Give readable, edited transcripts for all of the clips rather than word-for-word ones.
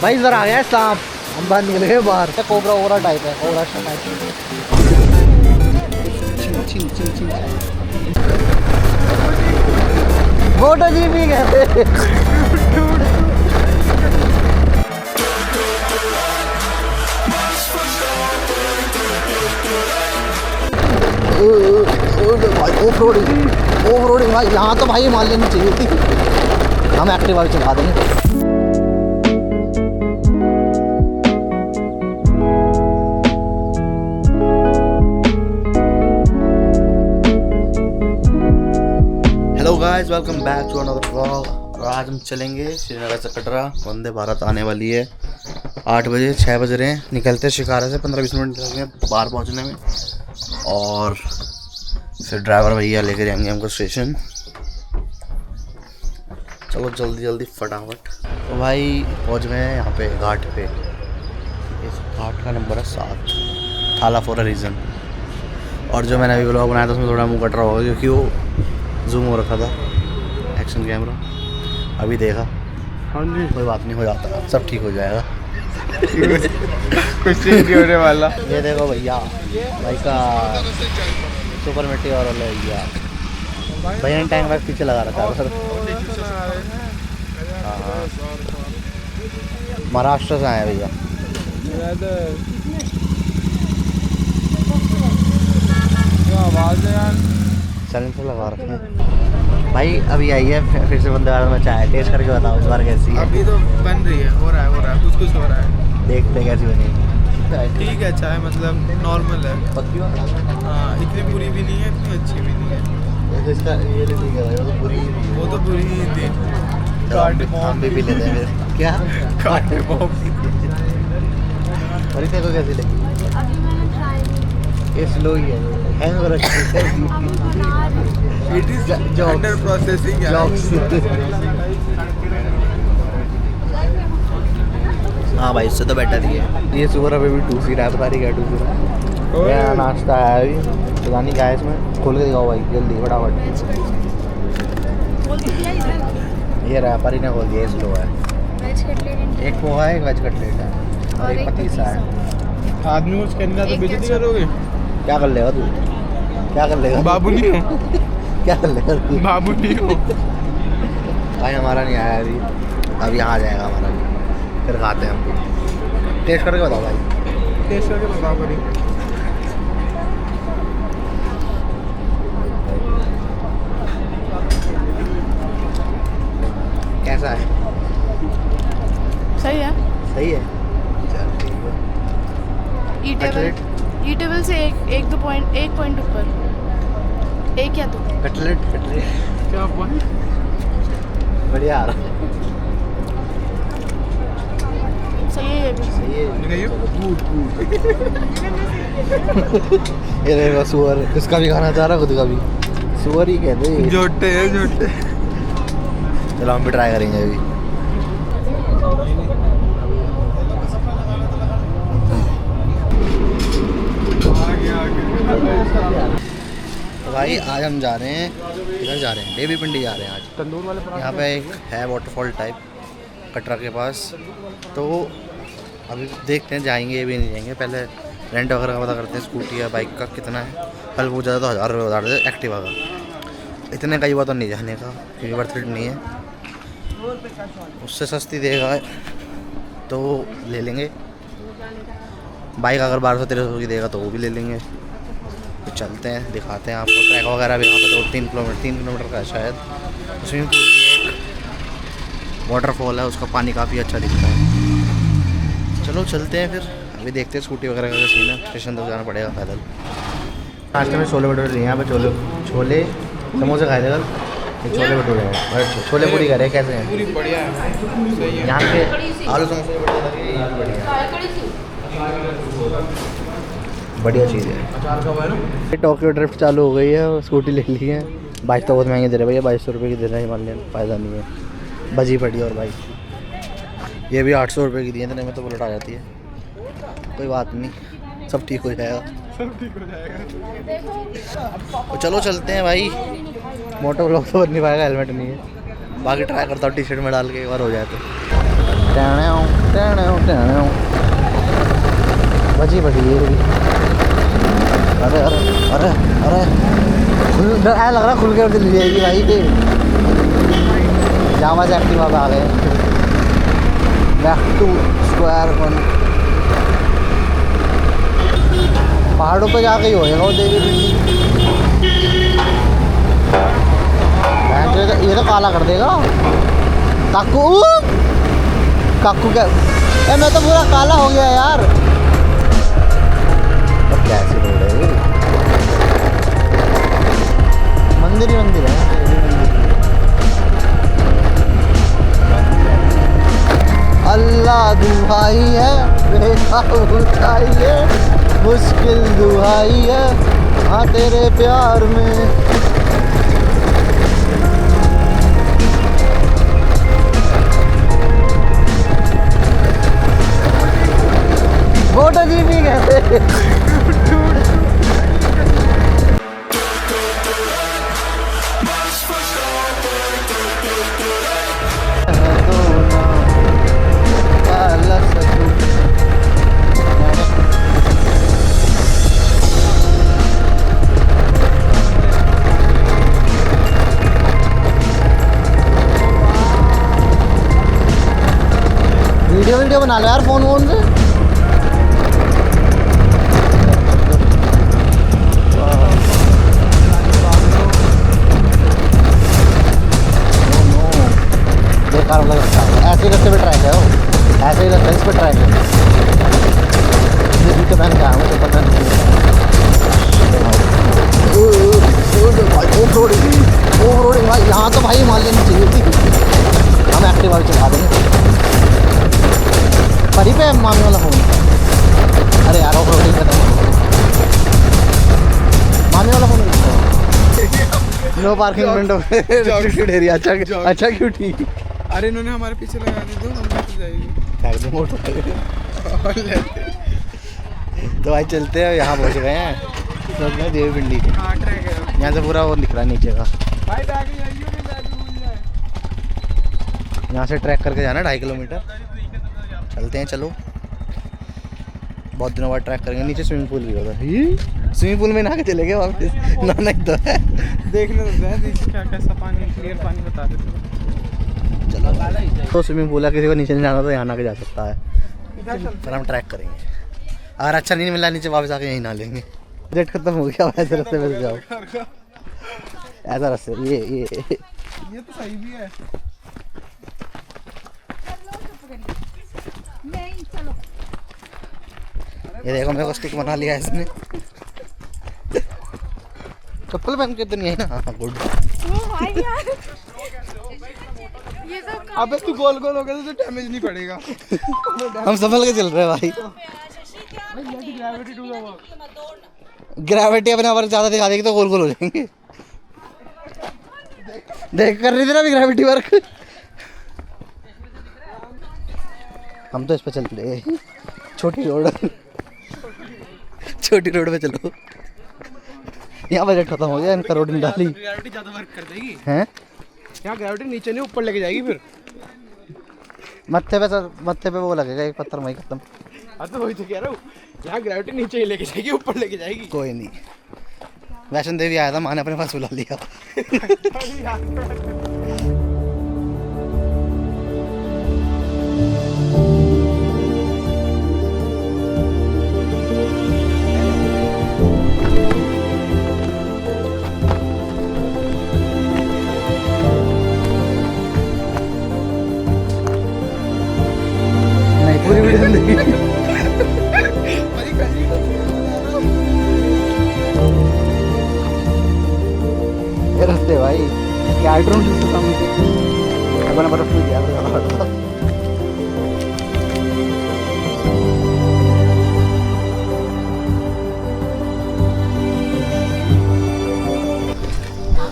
भाई इधर आ गया सांप, हम बाहर निकल गए बाहर। कोबरा ओबरा टाइप है, कोबरा टाइप। मोटो जी भी कहते ऑफ रोडिंग भाई, यहाँ तो भाई मान लेनी चाहिए थी। हम एक्टिवा भी चला देंगे। Hello guys, welcome back to another vlog. और आज हम चलेंगे श्रीनगर से कटरा। वंदे भारत आने वाली है 8 बजे, 6 बज रहे हैं। निकलते शिकारा से 15-20 मिनट लगेंगे बाहर पहुंचने में। और फिर ड्राइवर भैया लेके जाएंगे हमको स्टेशन। चलो जल्दी जल्दी फटाफट। तो भाई पहुंच गए हैं यहाँ पे घाट पे। इस घाट का नंबर है 7, थाला फॉर अ रीज़न। और जो मैंने अभी व्लॉग बनाया था उसमें थोड़ा मुँह कट रहा होगा क्योंकि वो जूम हो रखा था एक्शन कैमरा। अभी देखा, हाँ जी, कोई बात नहीं, हो जाता, सब ठीक हो जाएगा। कुछ नहीं होने वाला। ये देखो भैया, भाई का सुपर मिट्टी और भैया, भैया ने टैंक बैग पीछे लगा रखा है सर। हाँ, महाराष्ट्र से आए भैया। चैलेंज लगा रखे हैं भाई। अभी आई है फिर से वंदे भारत में चाय, टेस्ट करके बताओ इस बार कैसी है। अभी तो बन रही है, हो रहा है कुछ हो रहा है। देखते हैं कैसी बनेगी। ठीक है, चाय मतलब नॉर्मल है, पत्ती हाँ, इतनी बुरी भी नहीं है, इतनी अच्छी भी नहीं है। इसका ये ठीक है भाई, वो तो बुरी ही थी। हम भी लेते हैं फिर। क्या काटे बॉम। और इसे को कैसी लगी? ये स्लो ही है, हैंग हो रखी है। It is under processing. हाँ भाई, इससे तो बेटर ही है। ये सुबह अभी भी टूसी रहा है, पता नहीं क्या टूसी रहा है। मेरा नाश्ता है अभी, पता नहीं क्या है इसमें। खोल के दिखाओ भाई जल्दी फटाफट। ये रैपर ही ना खोल दिया, स्लो है। एक पोहा है, एक वेज कटलेट है और एक पतीसा है। आदमी कुछ कहना तो बेइज्जती करोगे। क्या कर लेगा तू? क्या कर लेगा? बाबू नहीं हो। क्या कर लेगा तू? बाबू नहीं हो भाई। हमारा नहीं आया अभी यहाँ आ जाएगा हमारा भी, फिर खाते हैं हम। टेस्ट करके बताओ भाई। टेस्ट करके बताओ करी। कैसा है? सही है। सही है, चल ठीक है। ईटेबल से एक पॉइंट ऊपर। एक या दो कटलेट क्या पॉइंट? बढ़िया आ रहा। सही है, ये भी सही है। गुड। ये रहेगा सुअर, इसका भी खाना चाह रहा, खुद का भी सुअर ही कहते हैं। जोटे है जोटे। चलो हम भी ट्राई करेंगे अभी। तो भाई आज हम जा रहे हैं, इधर जा रहे हैं, देवी पिंडी जा रहे हैं आज। तंदूर वाले यहाँ पे एक है वाटरफॉल टाइप कटरा के पास। तो अभी देखते हैं जाएंगे भी नहीं जाएंगे। पहले रेंट वगैरह का पता करते हैं, स्कूटी या बाइक का कितना है। कल पूछा था तो 1000 रुपये बता रहे थे एक्टिवा का। इतने का ही हुआ तो नहीं जाने का क्योंकि वर्थ इट नहीं है। उससे सस्ती देगा तो ले लेंगे। बाइक अगर 1200-1300 की देगा तो वो भी ले लेंगे। तो चलते हैं, दिखाते हैं आपको। ट्रैक वगैरह भी यहाँ पे 3 किलोमीटर का है शायद। स्विमिंग पूल भी एक वाटरफॉल है, उसका पानी काफ़ी अच्छा दिखता है। चलो चलते हैं फिर। अभी देखते हैं स्कूटी वगैरह का सीन है। स्टेशन तक जाना पड़ेगा पैदल। नाश्ते में छोले भटूरे लिए यहाँ पे। छोले समोसे खाए थे कल, छोले भटूरे हैं। छोले पूरी करे कैसे हैं? पूरी बढ़िया है, सही है। यहाँ पे आलू समोसे बढ़िया लगे, ये भी बढ़िया चीज़ है। टोक्यो ड्रिफ्ट चालू हो गई है, स्कूटी ले ली है। बाइक तो बहुत महंगे दे रहे भैया, 2200 रुपये की दे रहे हैं हिमालयन, फ़ायदा नहीं है। बजी पड़ी। और बाइक ये भी 800 रुपये की दी है, इतने में तो बुलेट आ जाती है। कोई बात नहीं, सब ठीक हो जाएगा। तो चलो चलते हैं भाई। मोटो ब्लॉग तो बन नहीं पाएगा, हेलमेट नहीं है। बाकी ट्राई करता हूँ टी शर्ट में डाल के, एक बार हो जाए तो। देखते हैं ना बची बची ये भी। अरे अरे अरे अरे खुल ऐसा लग रहा खुल के ले जाएगी भाई के जावा से एक्टिवा पे आ गए। Back to square one. पहाड़ों पे जाके ही होएगा वो देवी पिंडी। ये तो काला कर देगा काकू। काकू क्या मैं तो पूरा काला हो गया यार। अब कैसी रोड है ये? मंदिर ही मंदिर है। अल्लाह दुहाई है बेटा उठाई है मुश्किल दुहाई है हाँ तेरे प्यार में। मोटो जीपी कहते वीडियो बना लो यार फोन से। ऐसे रास्ते पे ट्रैक है वो ऐसे ही रास्ता इस पर ट्रैक है। ये जूते पहन के आया हूँ तो पता नहीं भाई यहाँ तो भाई मान लेनी चाहिए थी। हम एक्टिवा चला देंगे परी पे मामी वाला फोन। अरे यार ऑफ रोडिंग करना मामी वाला phone. No parking window area. अच्छा क्यों ठीक। अरे इन्होंने हमारे पीछे लगा दी तो हम पीछे जाएगी मोटो तो भाई चलते हैं। यहाँ पहुँच गए हैं तो देवी पिंडी के। यहाँ से पूरा वो दिख रहा है नीचे का। यहाँ से ट्रैक करके जाना 2.5 किलोमीटर। चलते हैं चलो। बहुत दिनों बाद ट्रैक करेंगे। नीचे स्विमिंग पूल भी होगा। स्विमिंग पूल में नहा के चले गए वापस नहाना ही तो है। देखने तो नीचे क्या कैसा पानी क्लियर पानी बता देते। चलो तो स्विमिंग पूल है किसी को नीचे नहीं जाना तो यहाँ ना के जा सकता है। पर हम ट्रैक करेंगे अगर अच्छा नहीं मिला नीचे वापस आके यहीं नहा लेंगे। डेट खत्म हो गया ऐसे रास्ते में जाओ। ऐसा रास्ते ये तो सही भी है। ये देखो मेरे को स्टिक बना लिया है इसने। चप्पल पहन के तो नहीं है ना। हाँ गुड। अबे तू गोल गोल हो गया तो डैमेज नहीं पड़ेगा। हम संभल के चल रहे हैं भाई। ग्रेविटी अपने ऊपर ज़्यादा दिखा देगी तो गोल गोल हो जाएंगे। देख कर रही थी ना अभी ग्रेविटी वर्क। हम तो इस पे चल रहे छोटी रोड पे चलो। यहाँ बजट खत्म हो गया इनका रोड नहीं डाली। ग्रेविटी ज़्यादा वर्क कर देगी हैं यहाँ ग्रेविटी नीचे नहीं ऊपर लेके जाएगी फिर मत्थे पे वो लगेगा एक पत्थर वहीं खत्म। हाँ तो वही तो कह रहा हूँ यहाँ ग्रेविटी नीचे ही लेके जाएगी ऊपर लेके जाएगी। कोई नहीं वैष्णो देवी आया था माँ ने अपने पास बुला लिया। पूरी वीडियो देखी। ये रास्ते भाई क्या ड्रोन से सामने अपना बर्फ में गया।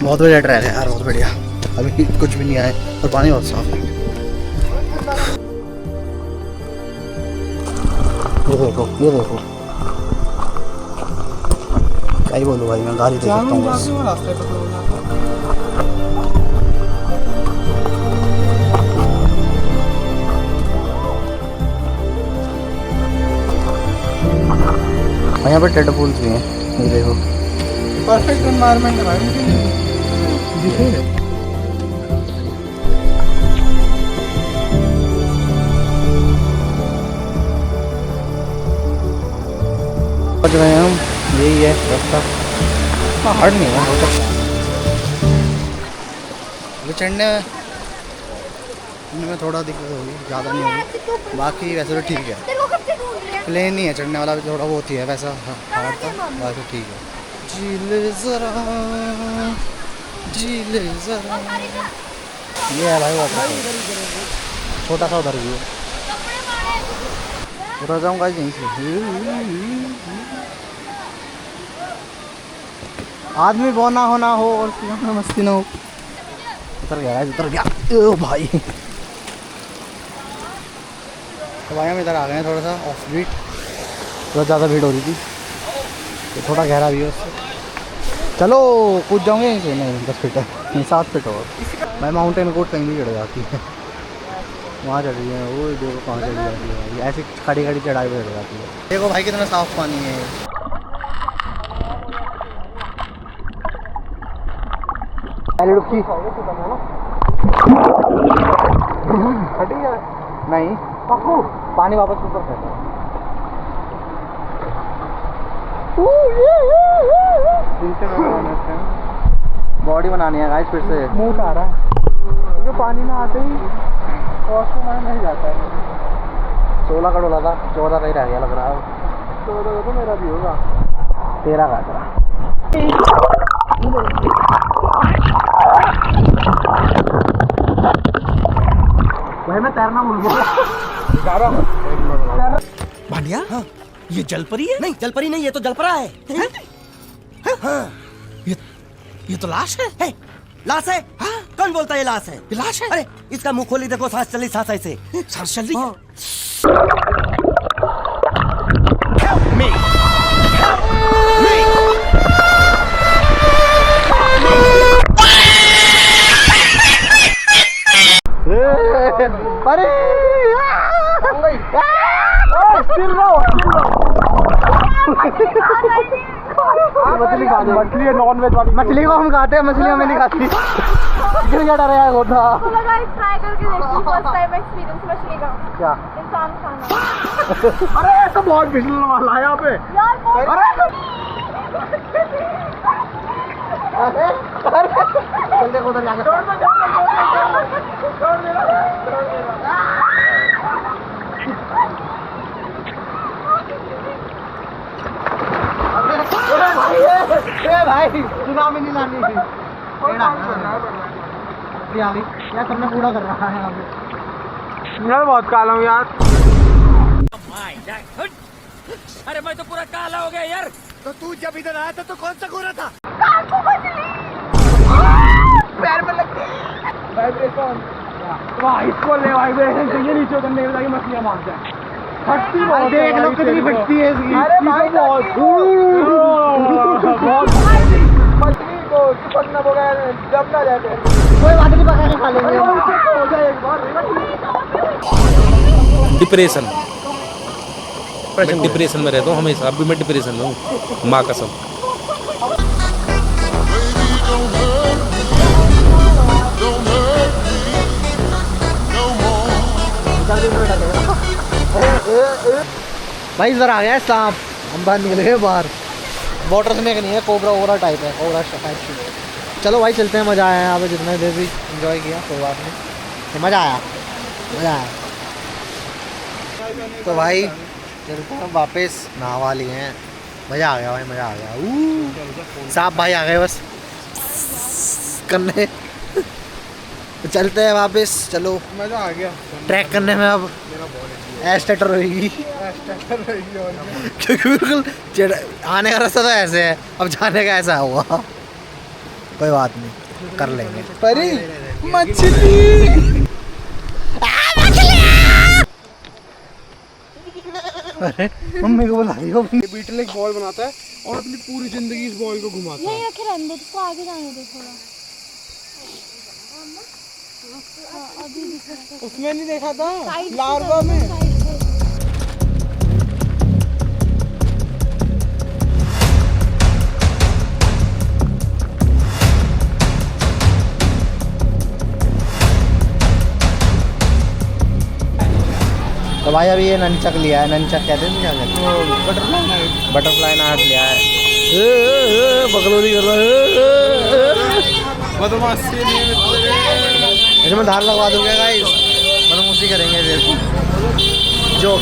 बहुत बढ़िया ट्रैक है यार बहुत बढ़िया। अभी कुछ भी नहीं आए और पानी बहुत साफ है। ये देखो क्या ही बोलूँ भाई मैं गाड़ी दे सकता हूँ बस। और यहाँ पर टेडरफॉल्स भी हैं, ये देखो। परफेक्ट एनवायरनमेंट है भाई। पहुँच गए हम, यही है रास्ता। हाँ हार्ड नहीं है, हो सकता है ये चढ़ने में थोड़ा दिक्कत होगी, ज़्यादा नहीं होगी, बाकी वैसे तो ठीक है। प्लेन नहीं है, चढ़ने वाला भी थोड़ा बहुत ही है वैसा हार्ड था, बाकी ठीक है। झीले ज़रा झीले ज़रा, ये है भाई वाटर, छोटा सा उधर भी है। उतर जाऊँगा यहीं से। आदमी वो ना हो और मस्ती ना हो। उतर गया ओ भाई। तो भाई हम इधर आ गए हैं, थोड़ा सा ऑफ बीट, बहुत ज़्यादा भीड़ हो रही थी, तो थोड़ा गहरा भी है उससे। चलो कूद जाऊँगे यहीं से, नहीं 10 फीट है, नहीं 7 फीट होगा भाई। माउंटेन कोट कहीं भी चढ़ जाती है, वहाँ चढ़ रही है वो, देखो कहाँ चढ़ जाती है भाई, ऐसी खड़ी खड़ी चढ़ाई पर चढ़ जाती है। देखो भाई कितना साफ पानी है। नहीं पानी वापस ऊपर फेंका, बॉडी बनानी है गाइस फिर से। मुंह आ रहा है क्योंकि पानी में आते ही वॉशरूम में नहीं जाता है। 16 का डोला था, 14 का ही रह गया लग रहा है। 14 तो मेरा भी होगा, 13 का था। भाई मैं तैरना भूल गया। भांडिया, हाँ, ये जलपरी है? नहीं जलपरी नहीं, ये तो जलपरा है। हाँ, ये तो लाश है। लाश है? हाँ? कौन बोलता है ये लाश है? ये लाश है? अरे इसका मुंह खोली देखो, सांस चली, सांस ऐसे सांस चल रही है। अरे मछली खा दो, मछली है नॉन वेज वाली। मछली को हम खाते हैं, मछली हमें नहीं खाती। गिर क्या डर है होता। ट्राई करके देखिए, फर्स्ट टाइम एक्सपीरियंस मछली का, क्या इंसान खाना। अरे ऐसा बहुत फिसलने वाला है यहाँ पे। यार चल देखो उधर जाकर। भाई सुनामी नहीं लानी थी, यार सबने पूरा कर रहा है यहाँ पे। मैं बहुत काला हूँ यार। अरे मैं तो पूरा काला हो गया यार। तो तू जब इधर आया था तो कौन सा गोरा था? पैर में लग गई वाइब्रेशन। वाह इसको ले वाइब्रेशन चाहिए, नीचे उतरने के लिए मछलियाँ मार जाए। फटती बहुत, देख लो कितनी फटती है इसकी। अरे भाई बहुत मछली को चिपकना होगा, जब ना जाते कोई बात नहीं, पका के खा लेंगे। हो जाए एक बार। डिप्रेशन मैं डिप्रेशन में रहता हूँ हमेशा, अभी मैं डिप्रेशन में हूँ, माँ कसम। भाई इधर आ गया सांप, हम बाहर निकल गए बाहर। वाटर स्नेक नहीं है, कोबरा ओबरा टाइप है, कोबरा टाइप। चलो भाई चलते हैं, मज़ा आया यहाँ पे, जितने देर भी इंजॉय किया कोई बात नहीं, तो मज़ा आया। तो भाई चलते हैं वापस, नहावा लिए हैं, मज़ा आ गया भाई, मज़ा आ गया। सांप भाई आ गए बस करने। तो चलते हैं वापस, चलो मजा आ गया ट्रैक करने में। अब एस्टेटर होगी क्योंकि बिल्कुल आने का रास्ता तो ऐसे है, अब जाने का ऐसा हुआ। कोई बात नहीं, कर लेंगे। परी मछली। अरे मम्मी को बुला रही हो। बीटल एक बॉल बनाता है और अपनी पूरी जिंदगी इस बॉल को घुमाता है। यही रखे रहने दो, इसको आगे जाने दो थोड़ा। अभी दिख रहा है। उसमें नहीं देखा था, साइड से लार्वा करो, में। साइड से। तो भाई अभी ये नंचक लिया है, नंचक कहते हैं क्या कहते हैं, बटरफ्लाई नाट लिया है। बकलोरी कर रहा है, इसमें धार लगवा दूंगा गाइस, बदमाशी करेंगे फिर जो।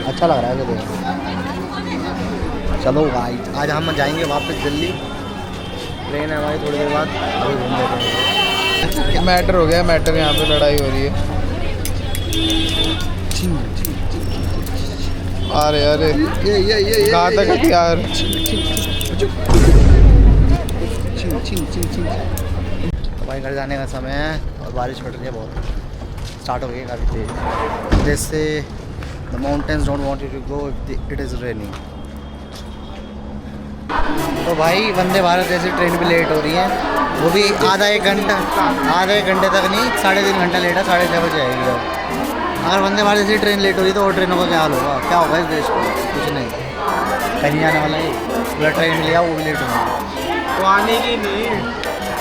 अच्छा लग रहा है देखो। चलो गाइस आज हम जाएंगे वापस दिल्ली, ट्रेन है हमारी थोड़ी देर बाद, अभी घूम लेते हैं। मैटर हो गया, मैटर यहाँ पे लड़ाई हो रही है। अरे अरे घातक हथियार। तो भाई घर जाने का समय है और बारिश पड़ रही है बहुत, स्टार्ट हो गई काफ़ी तेज। जैसे the mountains don't want you to go if it is raining. तो भाई वंदे भारत जैसी ट्रेन भी लेट हो रही है, वो भी आधा एक घंटे तक नहीं, 3.5 घंटा लेट है, 6:30 बजे आएगी। अब अगर वंदे भारत जैसी ट्रेन लेट हो रही तो और ट्रेनों का क्या हाल होगा, क्या होगा इस देश को? कुछ नहीं, कहीं जाने वाला है। पूरा ट्रेन लिया वो भी लेट होगा, वो आने की नहीं,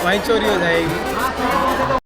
वहीं चोरी हो जाएगी।